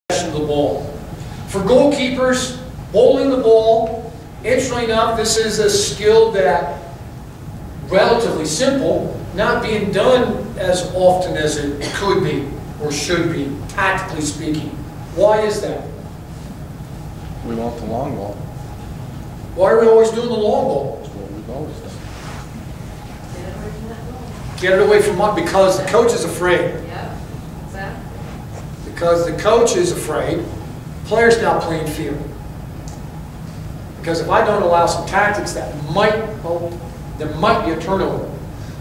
of the ball. For goalkeepers, bowling the ball, interestingly enough, this is a skill that relatively simple, not being done as often as it could be or should be, tactically speaking. Why is that? We want the long ball. Why are we always doing the long ball? That's what we've always done. Get it away from what? Because the coach is afraid. Yeah, exactly. Because the coach is afraid, players now playing field. Because if I don't allow some tactics, that there might be a turnover.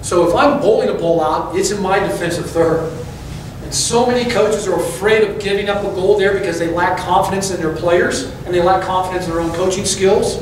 So if I'm bowling a ball out, it's in my defensive third. And so many coaches are afraid of giving up a goal there because they lack confidence in their players and they lack confidence in their own coaching skills,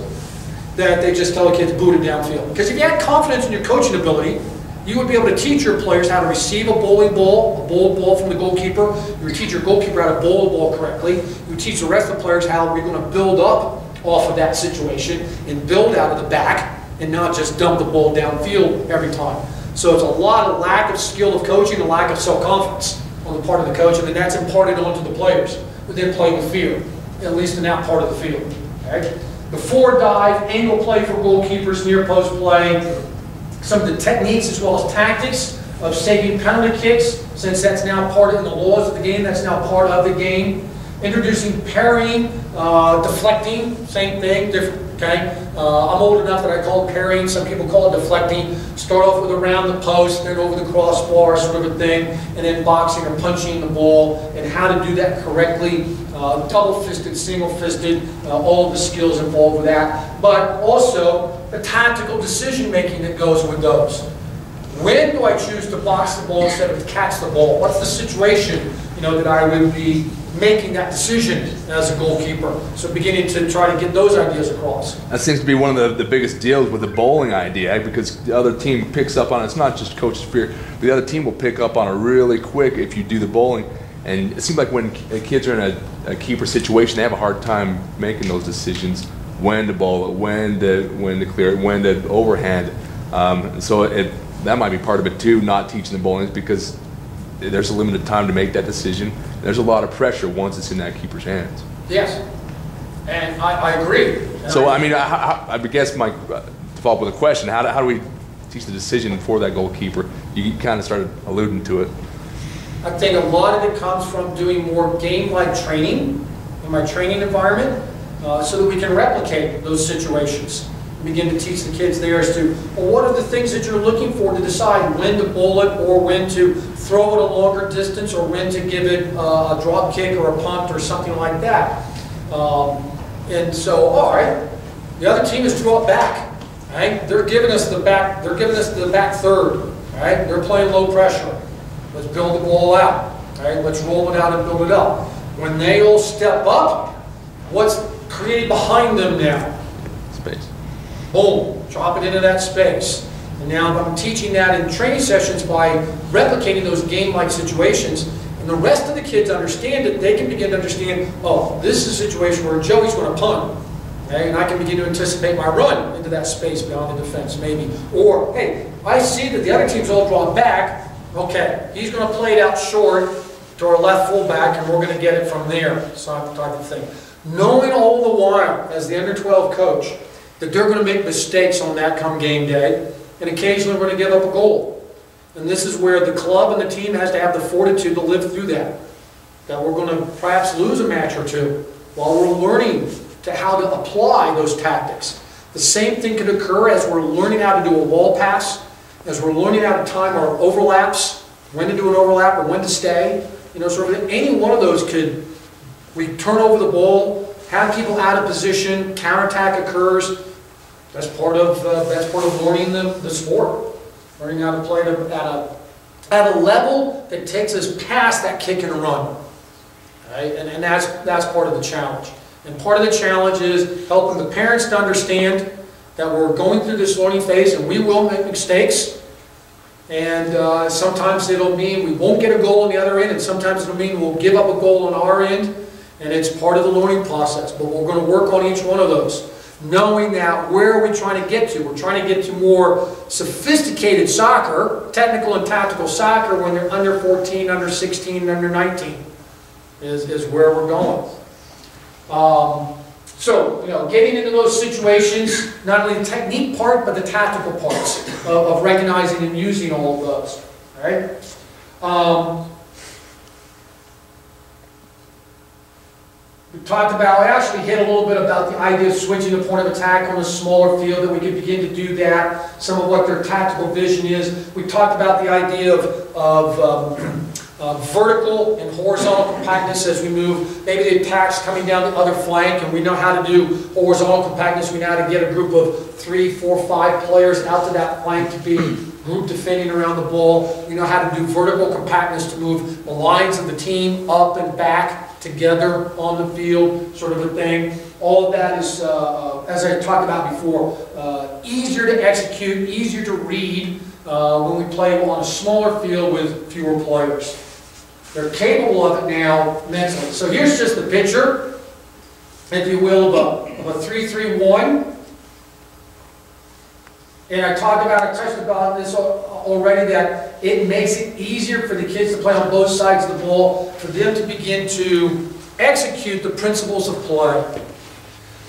that they just tell the kids, boot it downfield. Because if you had confidence in your coaching ability, you would be able to teach your players how to receive a bowling ball, a bowled ball from the goalkeeper. You would teach your goalkeeper how to bowl the ball correctly. You would teach the rest of the players how we're going to build up off of that situation and build out of the back and not just dump the ball downfield every time. So it's a lot of lack of skill of coaching and lack of self-confidence on the part of the coach, and then that's imparted onto the players who then play with fear, at least in that part of the field. Okay? The forward dive, angle play for goalkeepers, near post play, some of the techniques as well as tactics of saving penalty kicks, since that's now part of the laws of the game, that's now part of the game. Introducing parrying, deflecting, same thing, different, okay? I'm old enough that I call it parrying, some people call it deflecting. Start off with around the post, then over the crossbar sort of a thing, and then boxing or punching the ball, and how to do that correctly, double-fisted, single-fisted, all of the skills involved with that. But also the tactical decision-making that goes with those. When do I choose to box the ball instead of to catch the ball? What's the situation, that I would be making that decision as a goalkeeper? So beginning to try to get those ideas across. That seems to be one of the biggest deals with the bowling idea, because the other team picks up on it. It's not just coach's fear. The other team will pick up on it really quick if you do the bowling. And it seems like when kids are in a keeper situation, they have a hard time making those decisions. When to bowl it, when to clear it, when to overhand. So that might be part of it too, not teaching the bowling, because there's a limited time to make that decision. There's a lot of pressure once it's in that keeper's hands. Yes, and I agree. So I mean, I guess to follow up with a question, how do we teach the decision for that goalkeeper? You kind of started alluding to it. I think a lot of it comes from doing more game-like training in my training environment, so that we can replicate those situations. Begin to teach the kids there as to, well, what are the things that you're looking for to decide when to bowl it, or when to throw it a longer distance, or when to give it a drop kick or a punt or something like that. And so, all right, the other team has drawn back. Right? They're giving us the back. They're giving us the back third. Right? They're playing low pressure. Let's build the ball out. Right? Let's roll it out and build it up. When they all step up, what's created behind them now? Space. Boom, drop it into that space. And now I'm teaching that in training sessions by replicating those game-like situations, and the rest of the kids understand it. They can begin to understand, oh, this is a situation where Joey's going to punt, okay? And I can begin to anticipate my run into that space beyond the defense, maybe. Or, hey, I see that the other team's all drawn back. Okay, he's going to play it out short to our left fullback, and we're going to get it from there, type of thing. Knowing all the while, as the under-12 coach, that they're going to make mistakes on that come game day, and occasionally we're going to give up a goal. And this is where the club and the team has to have the fortitude to live through that. That we're going to perhaps lose a match or two while we're learning to how to apply those tactics. The same thing could occur as we're learning how to do a wall pass, as we're learning how to time our overlaps, when to do an overlap or when to stay. Sort of any one of those could, we turn over the ball, have people out of position, counterattack occurs. That's part of learning the sport, learning how to play at a level that takes us past that kick and run. Right? And that's part of the challenge. And part of the challenge is helping the parents to understand that we're going through this learning phase, and we will make mistakes. And sometimes it'll mean we won't get a goal on the other end, and sometimes it'll mean we'll give up a goal on our end. And it's part of the learning process. But we're going to work on each one of those, knowing that where are we trying to get to? We're trying to get to more sophisticated soccer, technical and tactical soccer, when they're under 14, under 16, under 19. is where we're going. So, getting into those situations, not only the technique part, but the tactical parts of recognizing and using all of those. All right? We talked about, I actually hit a little bit about the idea of switching the point of attack on a smaller field, that we could begin to do that, some of what their tactical vision is. We talked about the idea of vertical and horizontal compactness as we move. Maybe the attack's coming down the other flank and we know how to do horizontal compactness. We know how to get a group of 3, 4, 5 players out to that flank to be group defending around the ball. We know how to do vertical compactness to move the lines of the team up and back together on the field, sort of a thing. All of that is, as I talked about before, easier to execute, easier to read when we play on a smaller field with fewer players. They're capable of it now mentally. So here's just the picture, if you will, of a 3-3-1. And I touched about this already, that it makes it easier for the kids to play on both sides of the ball, for them to begin to execute the principles of play.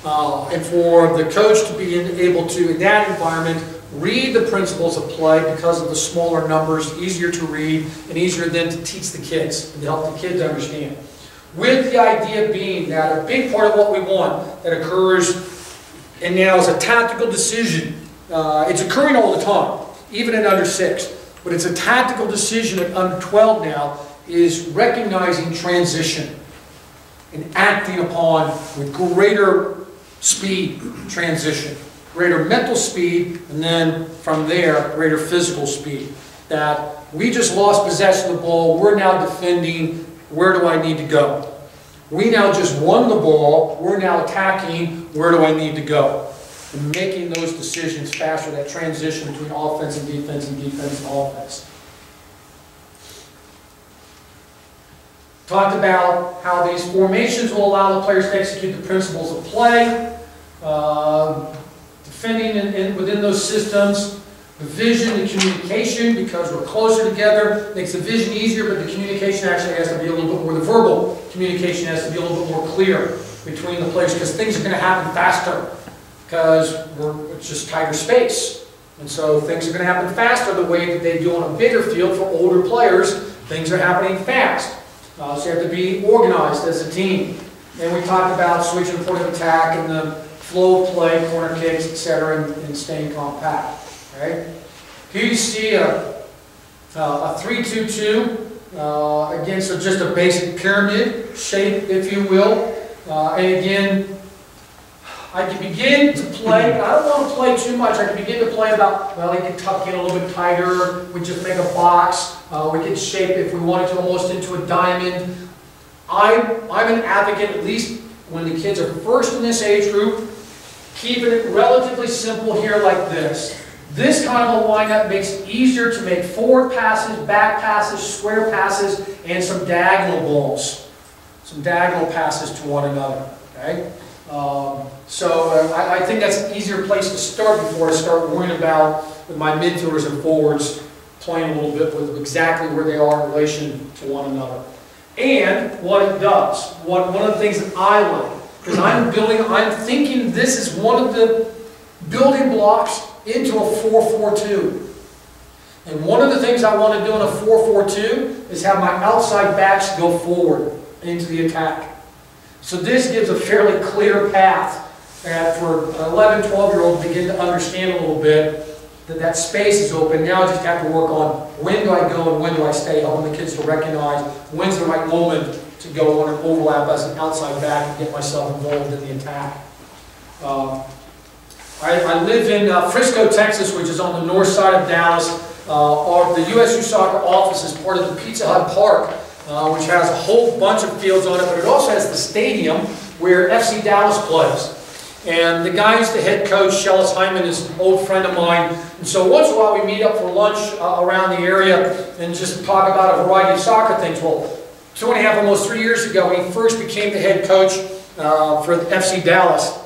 And for the coach to be able to, in that environment, read the principles of play because of the smaller numbers, easier to read, and easier then to teach the kids and to help the kids understand. With the idea being that a big part of what we want that occurs, and now is a tactical decision. It's occurring all the time, even at under 6. But it's a tactical decision at under 12 now, is recognizing transition and acting upon with greater speed transition. Greater mental speed, and then from there, greater physical speed. That we just lost possession of the ball, we're now defending, where do I need to go? We now just won the ball, we're now attacking, where do I need to go? And making those decisions faster, that transition between offense and defense and offense. Talked about how these formations will allow the players to execute the principles of play. Defending within those systems, the vision, the communication, because we're closer together, makes the vision easier, but the communication actually has to be a little bit more, the verbal communication has to be a little bit more clear between the players, because things are going to happen faster, because it's just tighter space. And so things are going to happen faster the way that they do on a bigger field for older players. Things are happening fast. So you have to be organized as a team. And we talked about switching the point of attack and the flow of play, corner kicks, etc., and staying compact. Right? Here you see a 3-2-2. Again, so just a basic pyramid shape, if you will. And again, I can begin to play, but I don't want to play too much. I can begin to play about, well, we can tuck in a little bit tighter. We just make a box. We can shape, if we wanted to, almost into a diamond. I'm an advocate, at least when the kids are first in this age group, keeping it relatively simple here like this. This kind of a lineup makes it easier to make forward passes, back passes, square passes, and some diagonal balls. Some diagonal passes to one another. Okay? So I think that's an easier place to start before I start worrying about with my midfielders and forwards playing a little bit with exactly where they are in relation to one another. And what it does, one of the things that I like, because I'm thinking this is one of the building blocks into a 4-4-2. And one of the things I want to do in a 4-4-2 is have my outside backs go forward into the attack. So this gives a fairly clear path for an 11, 12-year-old to begin to understand a little bit that space is open. Now I just have to work on when do I go and when do I stay, helping the kids to recognize when's the right moment to go on an overlap as an outside back and get myself involved in the attack. I live in Frisco, Texas, which is on the north side of Dallas. The USU Soccer office is part of the Pizza Hut Park, which has a whole bunch of fields on it, but it also has the stadium where FC Dallas plays. And the guy who's the head coach, Shellis Hyman, is an old friend of mine. And so once in a while we meet up for lunch around the area and just talk about a variety of soccer things. Well, 2.5, almost 3 years ago, when he first became the head coach for the FC Dallas,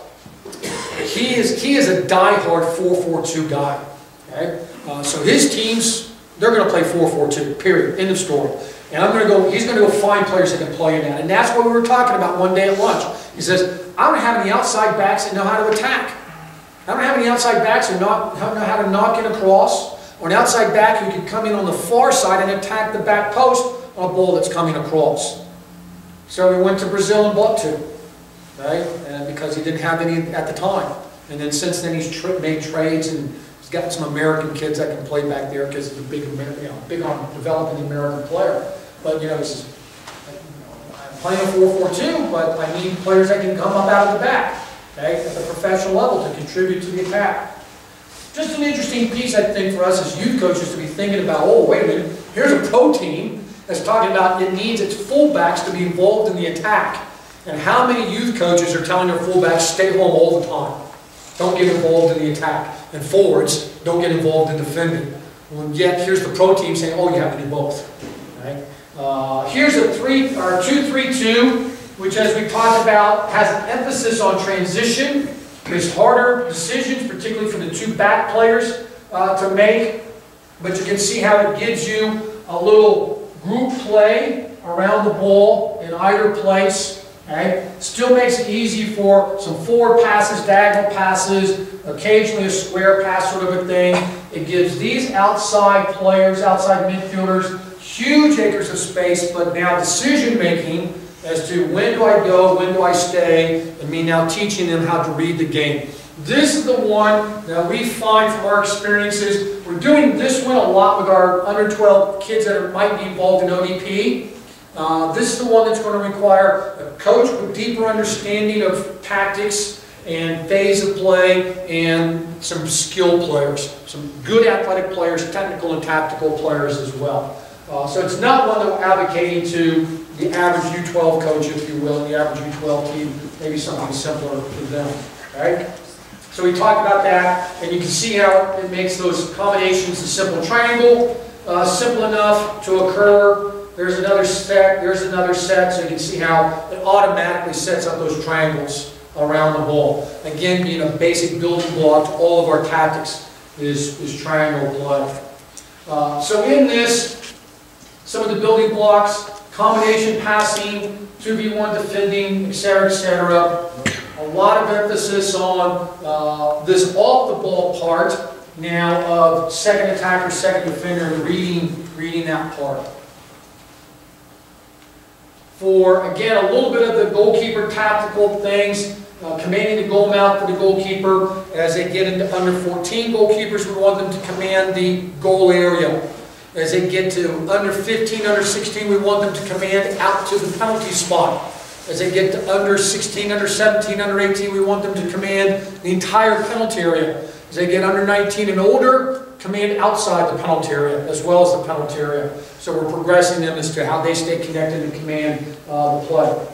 he is a die-hard 4-4-2 guy. Okay? So his teams, they're going to play 4-4-2, period, end of story. And he's going to go find players that can play in that. And that's what we were talking about one day at lunch. He says, I don't have any outside backs that know how to attack. I don't have any outside backs who know how to knock in across, or an outside back who can come in on the far side and attack the back post on a ball that's coming across. So we went to Brazil and bought two, right? And because he didn't have any at the time. And then since then he's made trades and he's got some American kids that can play back there because he's big on developing the American player. But he says, I'm playing a 4-4-2, but I need players that can come up out of the back, okay, at the professional level to contribute to the attack. Just an interesting piece, I think, for us as youth coaches to be thinking about, oh, wait a minute, here's a pro team that's talking about it needs its fullbacks to be involved in the attack. And how many youth coaches are telling their fullbacks, stay home all the time. Don't get involved in the attack. And forwards, don't get involved in defending. Well, yet, here's the pro team saying, oh, you have to do both. Right? Here's a 2-3-2, which, as we talked about, has an emphasis on transition. There's harder decisions, particularly for the two back players to make. But you can see how it gives you a little group play around the ball in either place. Okay? Still makes it easy for some forward passes, diagonal passes, occasionally a square pass sort of a thing. It gives these outside players, outside midfielders, huge acres of space, but now decision making as to when do I go, when do I stay, and me now teaching them how to read the game. This is the one that we find from our experiences. We're doing this one a lot with our under 12 kids that might be involved in ODP. This is the one that's going to require a coach with deeper understanding of tactics and phase of play and some skilled players, some good athletic players, technical and tactical players as well. So it's not one that we're advocating to the average U12 coach, if you will, the average U12 team, maybe something simpler for them. Right? So we talked about that, and you can see how it makes those combinations a simple triangle, simple enough to occur. There's another set, so you can see how it automatically sets up those triangles around the ball. Again, being a basic building block to all of our tactics is triangle play. So in this, some of the building blocks, combination passing, 2v1 defending, etc., a lot of emphasis on this off-the-ball part now of second attacker, second defender, and reading that part. For, again, a little bit of the goalkeeper tactical things, commanding the goal mouth for the goalkeeper. As they get into under 14 goalkeepers, we want them to command the goal area. As they get to under 15, under 16, we want them to command out to the penalty spot. As they get to under 16, under 17, under 18, we want them to command the entire penalty area. As they get under 19 and older, command outside the penalty area as well as the penalty area. So we're progressing them as to how they stay connected and command the play.